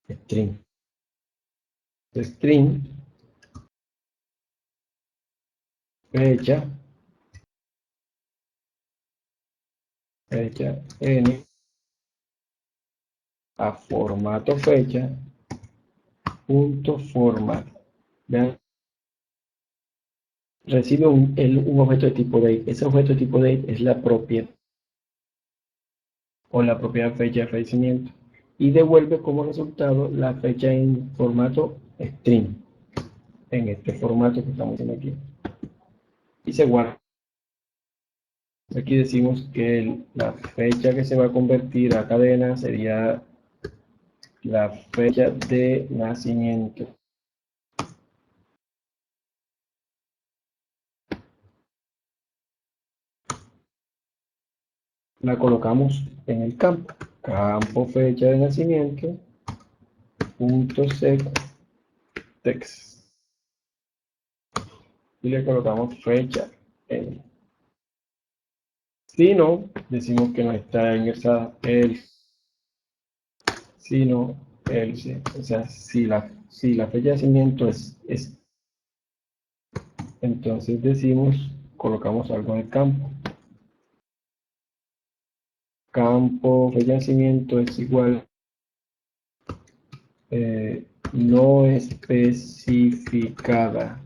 string. String, fecha n a formato fecha punto format. Vean, recibe un objeto de tipo date. Ese objeto de tipo date es la propiedad o la propiedad fecha de fallecimiento y devuelve como resultado la fecha en formato string, en este formato que estamos viendo aquí, y se guarda. Aquí decimos que la fecha que se va a convertir a cadena sería la fecha de nacimiento. La colocamos en el campo. Campo fecha de nacimiento, punto set text. Y le colocamos fecha n. Si no, decimos que no está ingresada el. Si no, el. O sea, si la fecha de nacimiento es, entonces decimos, colocamos algo en el campo. Campo fecha de nacimiento es igual no especificada.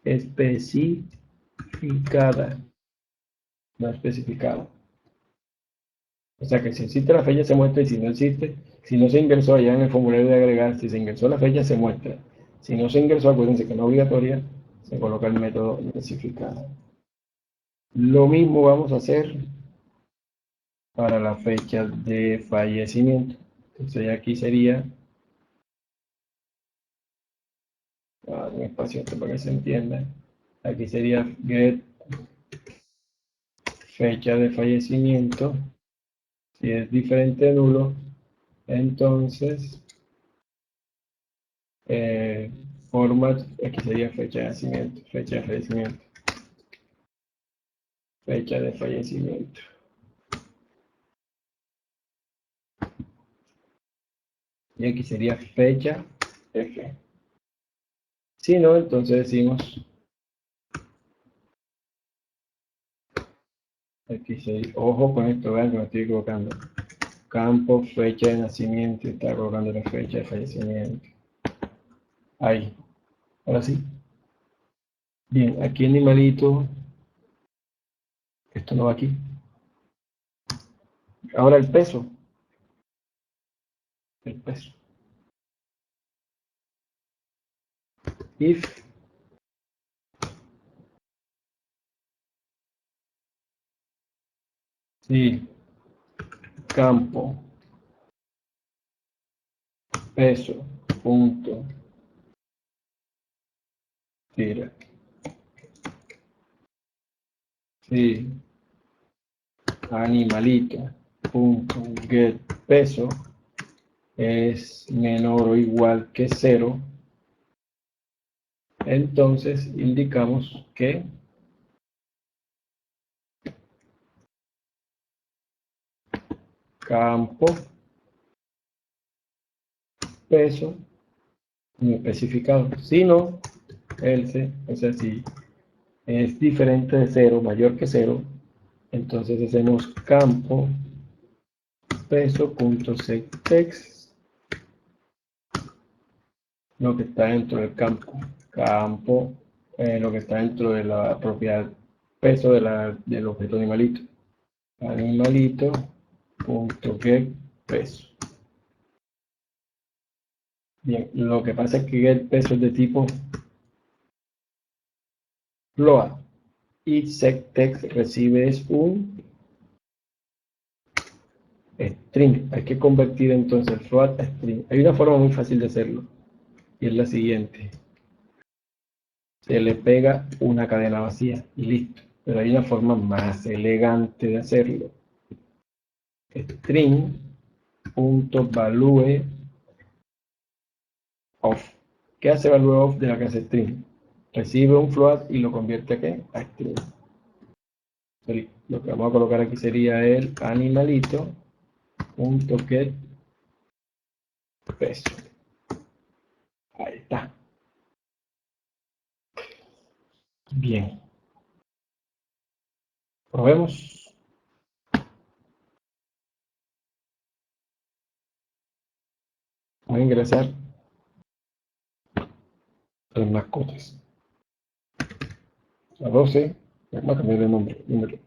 Especificada. No especificada. O sea que si existe la fecha se muestra y si no existe, si no se ingresó allá en el formulario de agregar, si se ingresó la fecha se muestra. Si no se ingresó, acuérdense que no es obligatoria, se coloca el método especificado. Lo mismo vamos a hacer para la fecha de fallecimiento. Entonces aquí sería, un espacio para que se entienda. Aquí sería get fecha de fallecimiento. Si es diferente de nulo, entonces format, aquí sería fecha de nacimiento, fecha de fallecimiento. Fecha de fallecimiento. Y aquí sería fecha F. Si no, entonces decimos, aquí sería, ojo con esto, vean que me estoy equivocando. Campo, fecha de nacimiento, está colocando la fecha de fallecimiento. Ahí. Ahora sí. Bien, aquí animalito. Esto no va aquí. Ahora el peso. El peso. If si campo peso punto tira si animalito punto get peso es menor o igual que 0, entonces indicamos que campo peso no especificado. Si no, else, o sea, si es diferente de 0, mayor que 0, entonces hacemos campo peso.setText, lo que está dentro del campo, lo que está dentro de la propiedad peso del objeto animalito, animalito.getPeso. Bien, lo que pasa es que getPeso es de tipo float y setText recibe un string. Hay que convertir entonces el float a string. Hay una forma muy fácil de hacerlo y es la siguiente. Se le pega una cadena vacía y listo. Pero hay una forma más elegante de hacerlo. String.value of. ¿Qué hace value of de la clase string? Recibe un float y lo convierte a ¿qué? A string. Lo que vamos a colocar aquí sería el animalito punto get peso. Ahí está. Bien. Probemos. Voy a ingresar a las mascotas. A 12. Vamos a cambiar de nombre. Número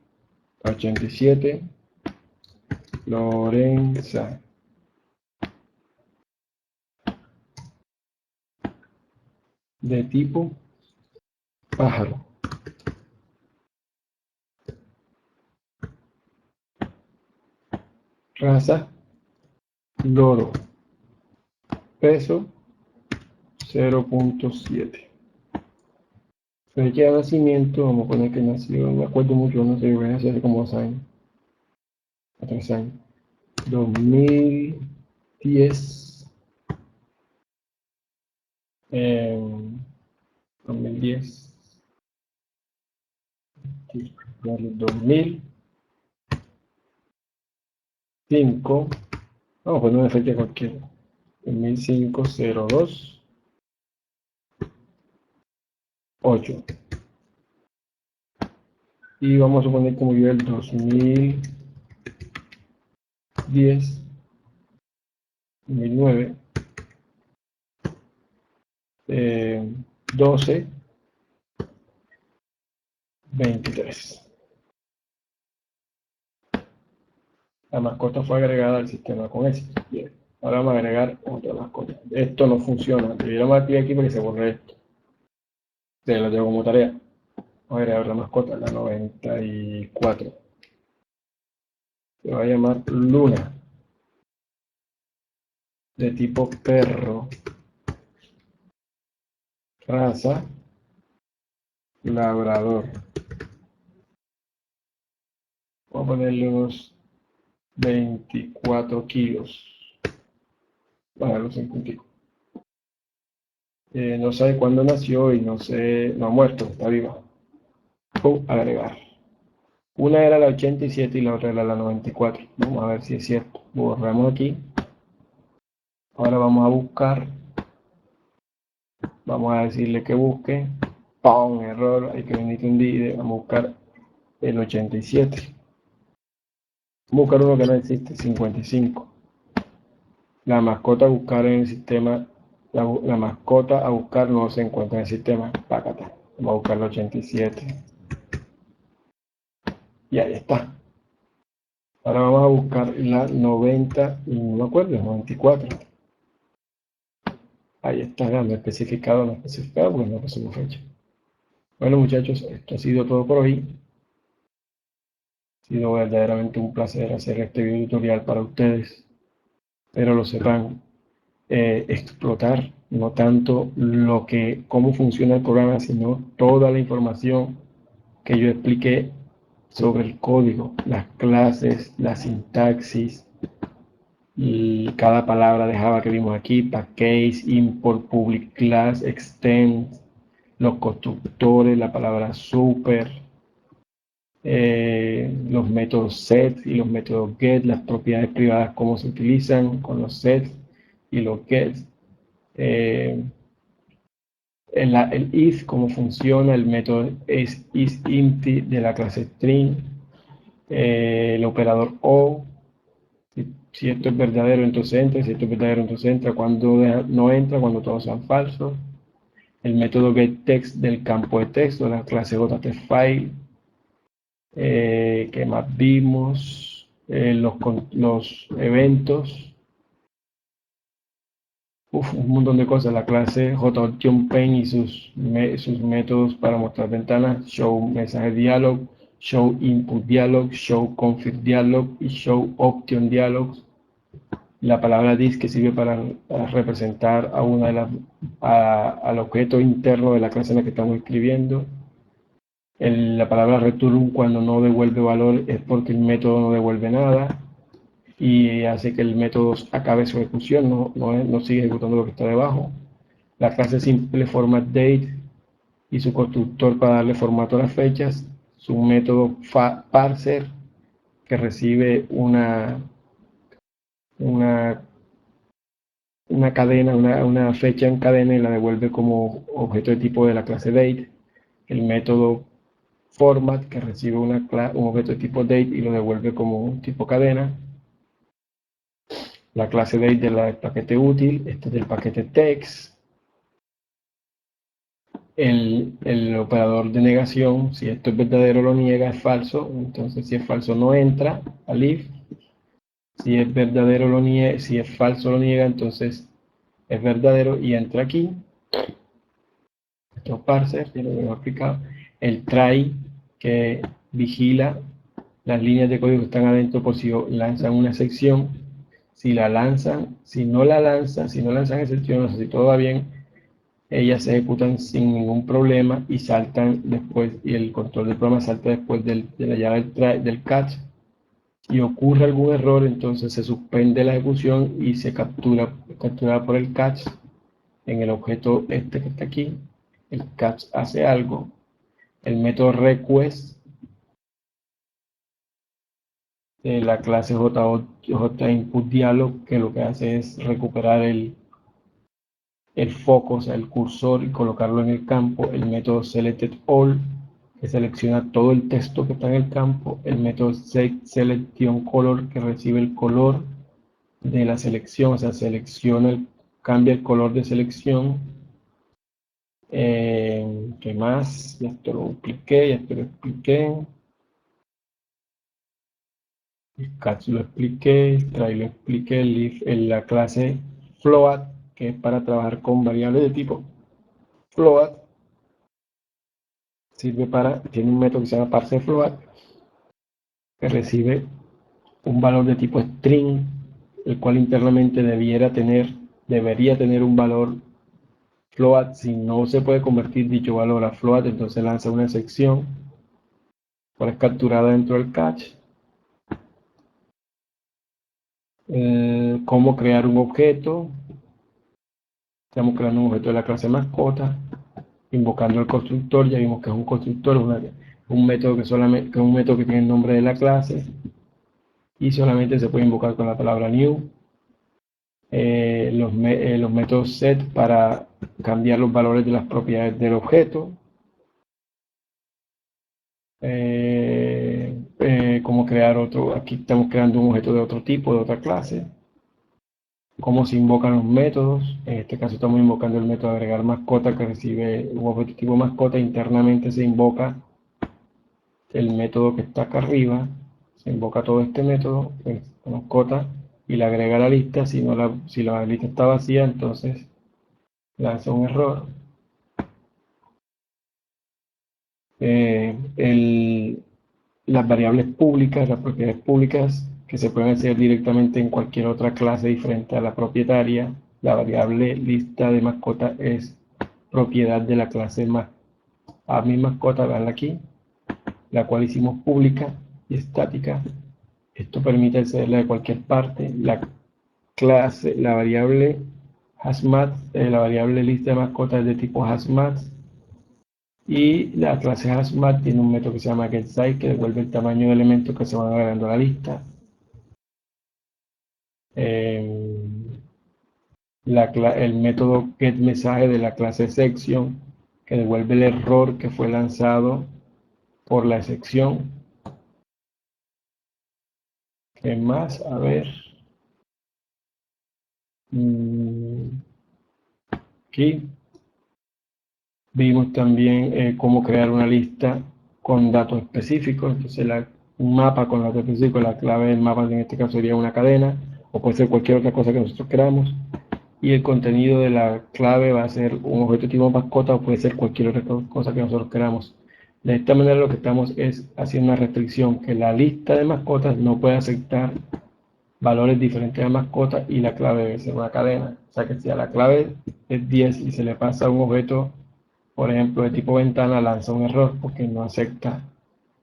87. Lorenza. De tipo pájaro. Raza loro. Peso 0.7. Fecha de nacimiento, vamos a poner que nació, no me acuerdo mucho, no sé, voy a hacer como 2 años. 3 años. 2010. 2010. 2005. Vamos a poner una fecha cualquiera. 2005, 02, 8. Y vamos a suponer que murió el 2010, 2009, 12, 23. La mascota fue agregada al sistema con éxito. Bien. Ahora vamos a agregar otra mascota. Esto no funciona. Debiéramos activar aquí para que se borre esto. Se lo tengo como tarea. Vamos a agregar la mascota, la 94. Se va a llamar Luna. De tipo perro. Raza labrador. Vamos a ponerle unos 24 kilos. Bueno, los 50. No sabe cuándo nació y no ha muerto, está viva. Agregar. Una era la 87 y la otra era la 94. Vamos a ver si es cierto. Borramos aquí. Ahora vamos a buscar. Vamos a decirle que busque. ¡Pum! Error. Hay que venir un día. Vamos a buscar el 87. Vamos a buscar uno que no existe. 55. La mascota a buscar en el sistema. La mascota a buscar no se encuentra en el sistema. Pácata. Vamos a buscar el 87. Y ahí está. Ahora vamos a buscar la 90, y no me acuerdo, 94. Ahí está, no especificado, porque no pusimos fecha. Bueno muchachos, esto ha sido todo por hoy. Ha sido verdaderamente un placer hacer este video tutorial para ustedes. Pero lo sepan, explotar no tanto cómo funciona el programa, sino toda la información que yo expliqué sobre el código, las clases, la sintaxis, y cada palabra de Java que vimos aquí, package, import, public class, extend, los constructores, la palabra super, los métodos set y los métodos get, las propiedades privadas, cómo se utilizan con los sets y los gets, el if, cómo funciona, el método isImpty de la clase string, el operador O. Si esto es verdadero, entonces entra. Si esto es verdadero, entonces entra. Cuando no entra, cuando todos sean falsos. El método getText del campo de texto, la clase JTFile. ¿Qué más vimos? Los eventos. Un montón de cosas. La clase JOptionPaint y sus métodos para mostrar ventanas. Show mensaje dialog, show input dialog, show config dialog y show option dialogs. La palabra disk, que sirve para representar al objeto interno de la clase en la que estamos escribiendo. La palabra return, cuando no devuelve valor, es porque el método no devuelve nada y hace que el método acabe su ejecución, no sigue ejecutando lo que está debajo. La clase simple format date y su constructor para darle formato a las fechas. Su método parser, que recibe una una cadena, una fecha en cadena y la devuelve como objeto de tipo de la clase date. El método format, que recibe un objeto de tipo date y lo devuelve como un tipo cadena. La clase date del paquete útil, este es del paquete text. El operador de negación, si esto es verdadero lo niega, es falso, entonces si es falso no entra al if. Si es verdadero lo niega, si es falso lo niega, entonces es verdadero y entra aquí. Estos parsers, ya lo hemos explicado. El try, que vigila las líneas de código que están adentro por si lanzan una sección. Si la lanzan, si no lanzan excepciones, si todo va bien, ellas se ejecutan sin ningún problema y saltan después, y el control del programa salta después de la llave del catch. Si ocurre algún error, entonces se suspende la ejecución y se captura por el catch en el objeto este que está aquí. El catch hace algo. El método request de la clase JInputDialog, que lo que hace es recuperar el foco, o sea, el cursor, y colocarlo en el campo. El método selectedAll, que selecciona todo el texto que está en el campo. El método selectIonColor, que recibe el color de la selección, o sea, cambia el color de selección. ¿Qué más? Ya esto lo expliqué. El catch lo expliqué, el try lo expliqué, el if en la clase float, que es para trabajar con variables de tipo float, tiene un método que se llama parseFloat, que recibe un valor de tipo string, el cual internamente debería tener un valor float. Si no se puede convertir dicho valor a float, entonces lanza una sección, cual es capturada dentro del catch. Cómo crear un objeto. Estamos creando un objeto de la clase mascota, invocando el constructor. Ya vimos que es un constructor, un método que tiene el nombre de la clase y solamente se puede invocar con la palabra new. Los métodos set para cambiar los valores de las propiedades del objeto. Cómo crear otro. Aquí estamos creando un objeto de otro tipo, de otra clase. Cómo se invocan los métodos. En este caso estamos invocando el método agregar mascota, que recibe un objeto tipo mascota. Internamente se invoca el método que está acá arriba. Se invoca todo este método, mascota, y le agrega a la lista. Si la lista está vacía, entonces lanza un error. Las variables públicas, las propiedades públicas, que se pueden hacer directamente en cualquier otra clase diferente a la propietaria. La variable lista de mascota es propiedad de la clase a mi mascota, veanla aquí, la cual hicimos pública y estática. Esto permite accederla de cualquier parte. La variable hazmat, la variable lista de mascotas es de tipo hazmat. Y la clase hazmat tiene un método que se llama getSize, que devuelve el tamaño de elementos que se van agregando a la lista. El método getMessage de la clase section, que devuelve el error que fue lanzado por la sección. ¿Qué más? A ver. Aquí vimos también cómo crear una lista con datos específicos. Entonces un mapa con datos específicos, la clave del mapa en este caso sería una cadena, o puede ser cualquier otra cosa que nosotros queramos. Y el contenido de la clave va a ser un objeto tipo mascota, o puede ser cualquier otra cosa que nosotros queramos. De esta manera lo que estamos es haciendo una restricción, que la lista de mascotas no puede aceptar valores diferentes de mascota, y la clave debe ser una cadena. O sea que si a la clave es 10 y se le pasa un objeto, por ejemplo, de tipo ventana, lanza un error porque no acepta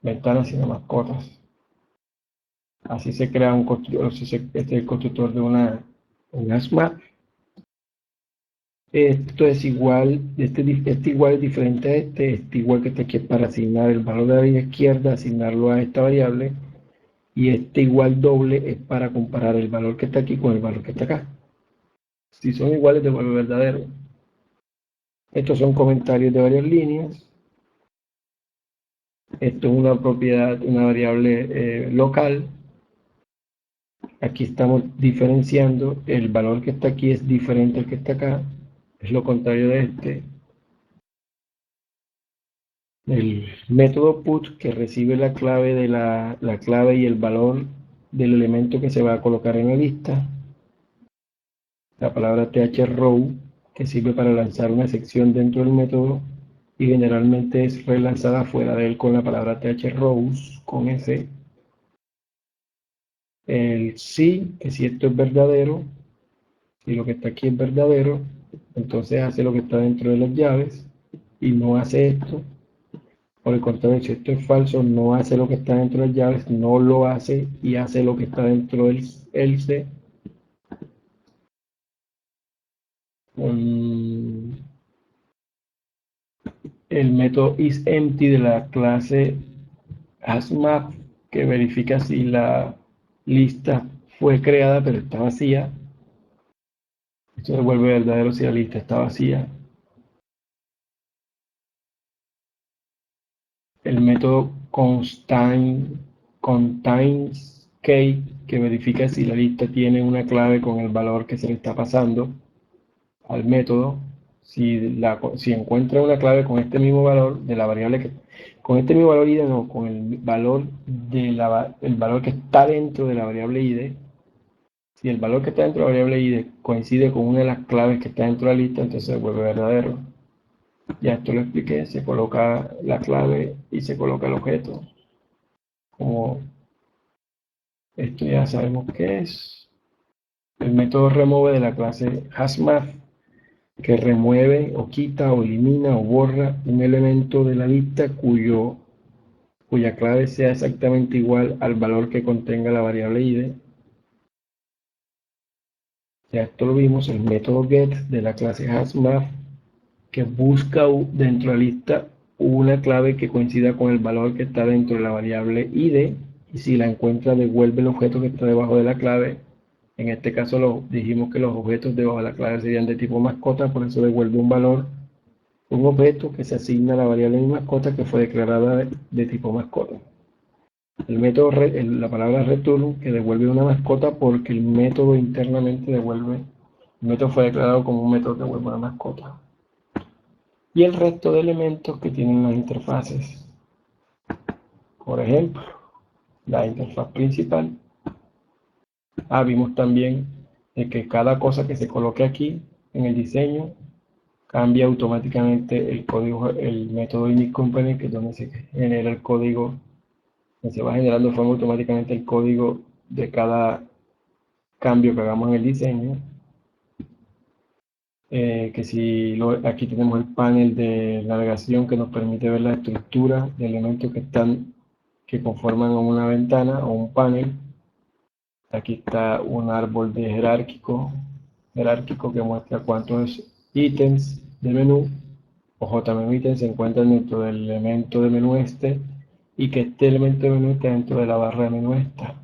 ventanas sino mascotas. Así se crea un constructor, este es el constructor de una smart. Esto es igual, este igual es diferente a este igual que este aquí, para asignar el valor de la línea izquierda, asignarlo a esta variable, y este igual doble es para comparar el valor que está aquí con el valor que está acá. Si son iguales, devuelve verdadero. Estos son comentarios de varias líneas. Esto es una propiedad, una variable local. Aquí estamos diferenciando. El valor que está aquí es diferente al que está acá. Es lo contrario de este. El método put, que recibe la clave, la clave y el valor del elemento que se va a colocar en la lista. La palabra throw, que sirve para lanzar una sección dentro del método y generalmente es relanzada fuera de él con la palabra throws, con S. El sí, que si esto es verdadero, si lo que está aquí es verdadero, entonces hace lo que está dentro de las llaves y no hace esto. Por el contrario, si esto es falso, no hace lo que está dentro de las llaves, no lo hace y hace lo que está dentro del else. El método isEmpty de la clase HashMap, que verifica si la lista fue creada pero está vacía. Esto devuelve verdadero si la lista está vacía. El método contains_key, que verifica si la lista tiene una clave con el valor que se le está pasando al método. Si encuentra una clave con este mismo valor de la variable con este mismo valor id, no, con el valor el valor que está dentro de la variable id. Si el valor que está dentro de la variable id coincide con una de las claves que está dentro de la lista, entonces se vuelve verdadero. Ya esto lo expliqué, se coloca la clave y se coloca el objeto. Como esto ya sabemos qué es. El método remove de la clase HashMap, que remueve o quita o elimina o borra un elemento de la lista cuya clave sea exactamente igual al valor que contenga la variable id. Ya esto lo vimos. El método get de la clase HashMap, que busca dentro de la lista una clave que coincida con el valor que está dentro de la variable id, y si la encuentra devuelve el objeto que está debajo de la clave. En este caso dijimos que los objetos debajo de la clave serían de tipo mascota, por eso devuelve un valor, un objeto que se asigna a la variable de mascota que fue declarada de tipo mascota. El método, la palabra return, que devuelve una mascota porque el método internamente devuelve, el método fue declarado como un método que devuelve una mascota. Y el resto de elementos que tienen las interfaces. Por ejemplo, la interfaz principal. Vimos también de que cada cosa que se coloque aquí en el diseño cambia automáticamente el código, el método initCompany, que es donde se genera el código, donde se va generando de forma automáticamente el código de cada cambio que hagamos en el diseño. Que si aquí tenemos el panel de navegación que nos permite ver la estructura de elementos que conforman una ventana o un panel. Aquí está un árbol de jerárquico que muestra cuántos ítems de menú o JMenu ítems se encuentran dentro del elemento de menú este, y que este elemento de menú está dentro de la barra de menú esta.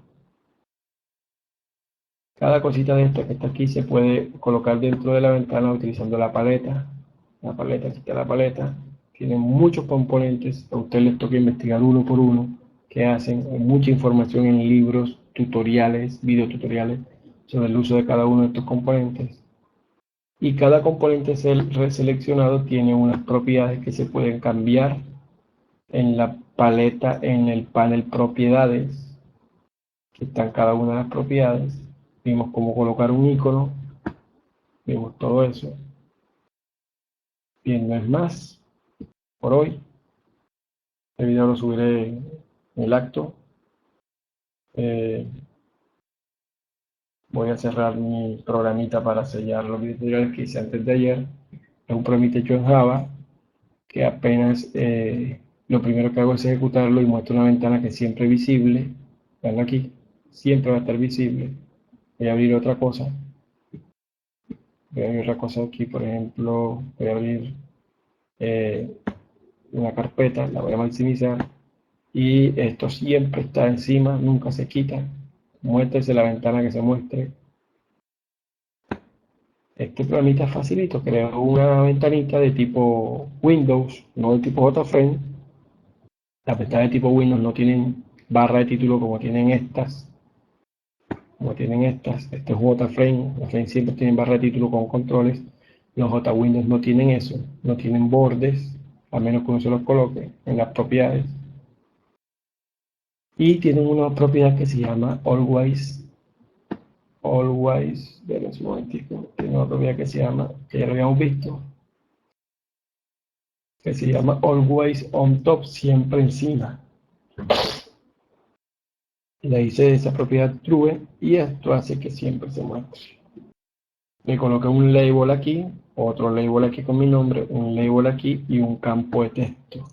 Cada cosita de esta que está aquí se puede colocar dentro de la ventana utilizando la paleta. Aquí está la paleta. Tiene muchos componentes. A ustedes les toca investigar uno por uno qué hacen. Hay mucha información en libros, tutoriales, videotutoriales sobre el uso de cada uno de estos componentes. Y cada componente seleccionado tiene unas propiedades que se pueden cambiar en la paleta, en el panel propiedades, que están cada una de las propiedades. Vimos cómo colocar un icono, vimos todo eso. Bien, no es más por hoy. Este video lo subiré en el acto. Voy a cerrar mi programita para sellar los videos que hice antes de ayer. Es un programita hecho en Java que apenas lo primero que hago es ejecutarlo y muestro una ventana que siempre es visible. Vean aquí, siempre va a estar visible. Voy a abrir otra cosa. Voy a abrir otra cosa aquí, por ejemplo, voy a abrir una carpeta, la voy a maximizar y esto siempre está encima, nunca se quita. Muéstrese la ventana que se muestre. Este programita es facilito, creo una ventanita de tipo Windows, no de tipo JFrame. Las ventanas de tipo Windows no tienen barra de título como tienen estas. Este es un JFrame, los Frame siempre tienen barra de título con controles. Los JWindows no tienen eso, no tienen bordes, a menos que uno se los coloque en las propiedades. Y tienen una propiedad que se llama Always, denme un momentico, tiene una propiedad que se llama, que ya lo habíamos visto, que se llama Always on Top, siempre encima. Le hice esa propiedad true y esto hace que siempre se muestre. Le coloqué un label aquí, otro label aquí con mi nombre, un label aquí y un campo de texto.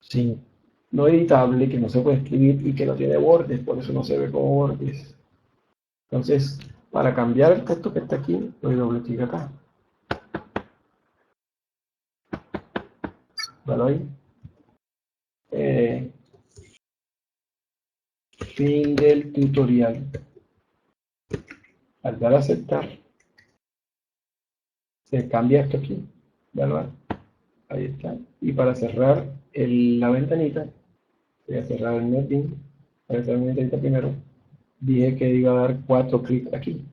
Sí, no editable, que no se puede escribir y que no tiene bordes, por eso no se ve como bordes. Entonces, para cambiar el texto que está aquí, le doy doble clic acá. Dale ahí. Fin del tutorial. Al dar a aceptar, se cambia esto aquí. ¿Verdad? Ahí está. Y para cerrar la ventanita, voy a cerrar el netting. Voy a cerrar la ventanita primero. Dije que iba a dar 4 clics aquí.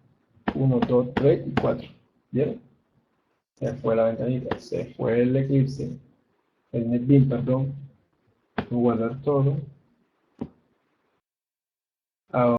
1, 2, 3 y 4. ¿Vieron? Se fue la ventanita, se fue el Eclipse, el NetBeans, perdón. Voy a guardar todo. Ahora